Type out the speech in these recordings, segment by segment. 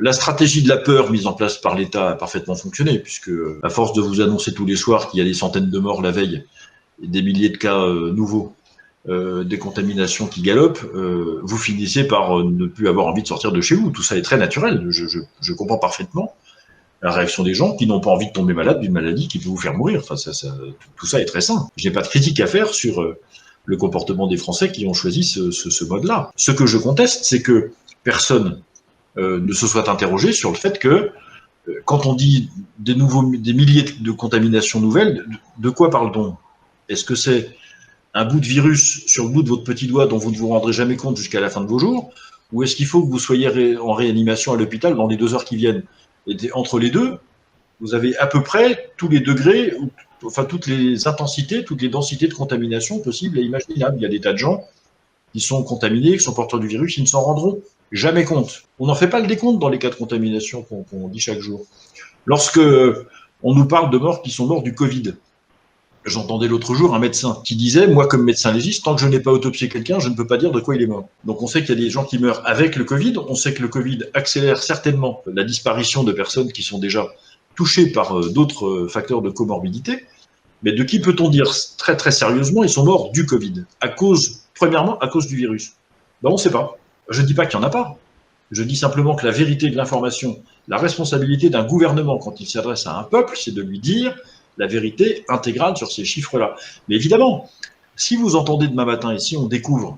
La stratégie de la peur mise en place par l'État a parfaitement fonctionné, puisque à force de vous annoncer tous les soirs qu'il y a des centaines de morts la veille et des milliers de cas nouveaux, des contaminations qui galopent, vous finissez par ne plus avoir envie de sortir de chez vous. Tout ça est très naturel. Je comprends parfaitement la réaction des gens qui n'ont pas envie de tomber malade d'une maladie qui peut vous faire mourir. Enfin, tout ça est très sain. Je n'ai pas de critique à faire sur le comportement des Français qui ont choisi ce mode-là. Ce que je conteste, c'est que personne ne se soit interrogé sur le fait que quand on dit des milliers de contaminations nouvelles, de quoi parle-t-on? Est-ce que c'est un bout de virus sur le bout de votre petit doigt dont vous ne vous rendrez jamais compte jusqu'à la fin de vos jours? Ou est-ce qu'il faut que vous soyez en réanimation à l'hôpital dans les 2 heures qui viennent? Et entre les deux, vous avez à peu près tous les degrés, enfin toutes les intensités, toutes les densités de contamination possibles et imaginables. Il y a des tas de gens qui sont contaminés, qui sont porteurs du virus, ils ne s'en rendront jamais compte. On n'en fait pas le décompte dans les cas de contamination qu'on dit chaque jour. Lorsque on nous parle de morts qui sont morts du Covid, j'entendais l'autre jour un médecin qui disait, moi comme médecin légiste, tant que je n'ai pas autopsié quelqu'un, je ne peux pas dire de quoi il est mort. Donc on sait qu'il y a des gens qui meurent avec le Covid, on sait que le Covid accélère certainement la disparition de personnes qui sont déjà touchées par d'autres facteurs de comorbidité, mais de qui peut-on dire très très sérieusement ils sont morts du Covid? Premièrement, à cause du virus. Ben on ne sait pas. Je ne dis pas qu'il n'y en a pas. Je dis simplement que la vérité de l'information, la responsabilité d'un gouvernement quand il s'adresse à un peuple, c'est de lui dire la vérité intégrale sur ces chiffres-là. Mais évidemment, si vous entendez demain matin ici, on découvre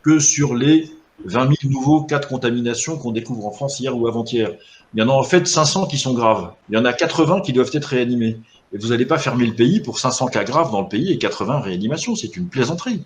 que sur les 20 000 nouveaux cas de contamination qu'on découvre en France hier ou avant-hier, il y en a en fait 500 qui sont graves. Il y en a 80 qui doivent être réanimés. Et vous n'allez pas fermer le pays pour 500 cas graves dans le pays et 80 réanimations. C'est une plaisanterie.